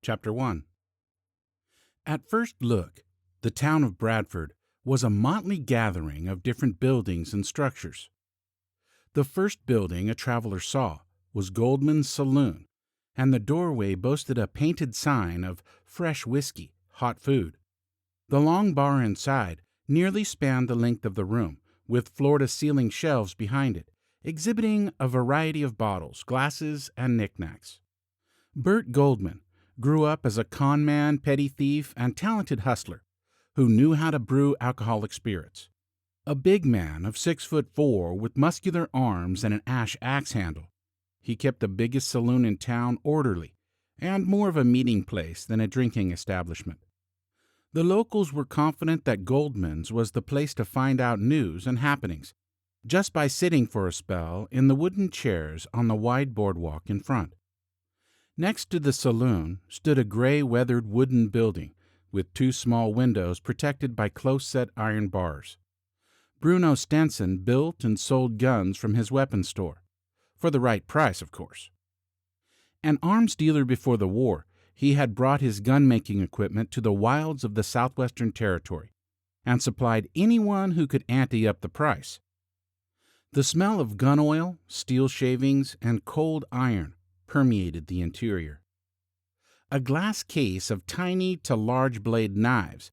Chapter 1. At first look, the town of Bradford was a motley gathering of different buildings and structures. The first building a traveler saw was Goldman's Saloon, and the doorway boasted a painted sign of fresh whiskey, hot food. The long bar inside nearly spanned the length of the room, with floor-to-ceiling shelves behind it, exhibiting a variety of bottles, glasses, and knickknacks. Bert Goldman grew up as a con man, petty thief, and talented hustler who knew how to brew alcoholic spirits. A big man of 6'4" with muscular arms and an axe handle, he kept the biggest saloon in town orderly and more of a meeting place than a drinking establishment. The locals were confident that Goldman's was the place to find out news and happenings, just by sitting for a spell in the wooden chairs on the wide boardwalk in front. Next to the saloon stood a gray, weathered wooden building with two small windows protected by close-set iron bars. Bruno Stenson built and sold guns from his weapons store, for the right price, of course. An arms dealer before the war, he had brought his gun-making equipment to the wilds of the Southwestern Territory and supplied anyone who could ante up the price. The smell of gun oil, steel shavings, and cold iron permeated the interior. A glass case of tiny to large blade knives,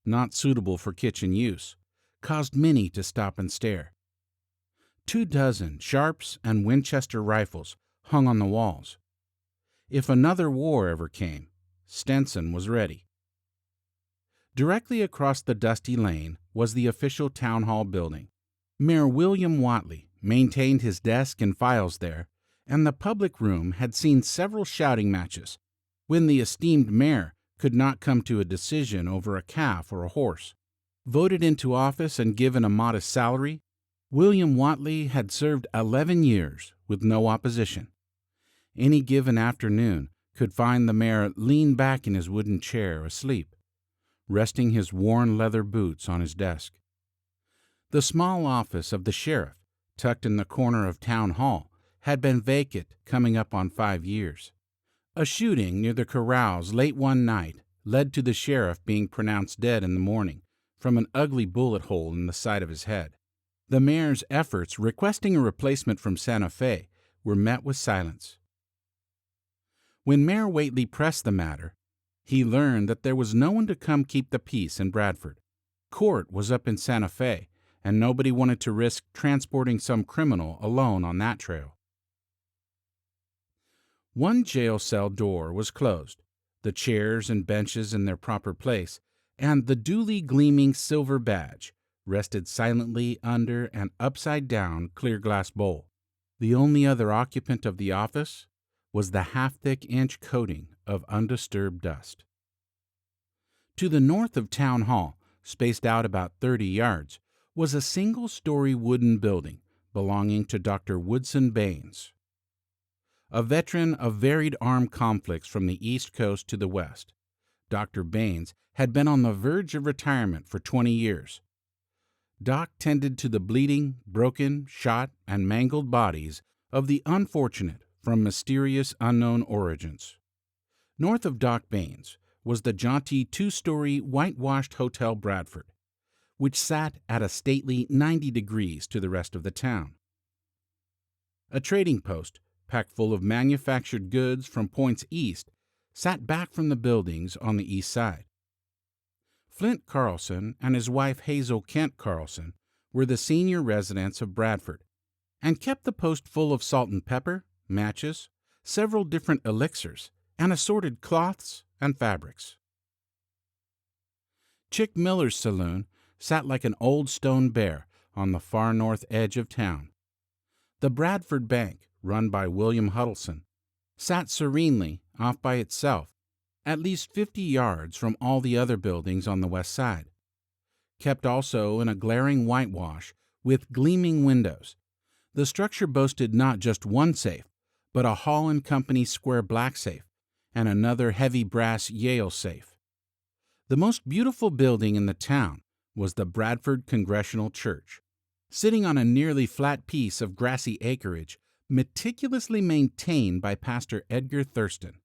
not suitable for kitchen use, caused many to stop and stare. 24 Sharps and Winchester rifles hung on the walls. If another war ever came, Stenson was ready. Directly across the dusty lane was the official town hall building. Mayor William Whatley maintained his desk and files there, and the public room had seen several shouting matches when the esteemed mayor could not come to a decision over a calf or a horse. Voted into office and given a modest salary, William Whatley had served 11 years with no opposition. Any given afternoon could find the mayor leaned back in his wooden chair asleep, resting his worn leather boots on his desk. The small office of the sheriff, tucked in the corner of Town Hall, had been vacant coming up on 5 years. A shooting near the corrals late one night led to the sheriff being pronounced dead in the morning from an ugly bullet hole in the side of his head. The mayor's efforts requesting a replacement from Santa Fe were met with silence. When Mayor Whately pressed the matter, he learned that there was no one to come keep the peace in Bradford. Court was up in Santa Fe, and nobody wanted to risk transporting some criminal alone on that trail. One jail cell door was closed, the chairs and benches in their proper place, and the duly gleaming silver badge rested silently under an upside-down clear glass bowl. The only other occupant of the office was the half-thick inch coating of undisturbed dust. To the north of Town Hall, spaced out about 30 yards, was a single-story wooden building belonging to Dr. Woodson Baines. A veteran of varied armed conflicts from the East Coast to the West, Dr. Baines had been on the verge of retirement for 20 years. Doc tended to the bleeding, broken, shot, and mangled bodies of the unfortunate from mysterious unknown origins. North of Doc Baines was the jaunty two-story whitewashed Hotel Bradford, which sat at a stately 90 degrees to the rest of the town. A trading post, packed full of manufactured goods from points east, sat back from the buildings on the east side. Flint Carlson and his wife Hazel Kent Carlson were the senior residents of Bradford, and kept the post full of salt and pepper, matches, several different elixirs, and assorted cloths and fabrics. Chick Miller's saloon sat like an old stone bear on the far north edge of town. The Bradford Bank, run by William Huddleston, sat serenely off by itself, at least 50 yards from all the other buildings on the west side. Kept also in a glaring whitewash with gleaming windows, the structure boasted not just one safe, but a Hall & Company square black safe and another heavy brass Yale safe. The most beautiful building in the town was the Bradford Congregational Church, sitting on a nearly flat piece of grassy acreage meticulously maintained by Pastor Edgar Thurston.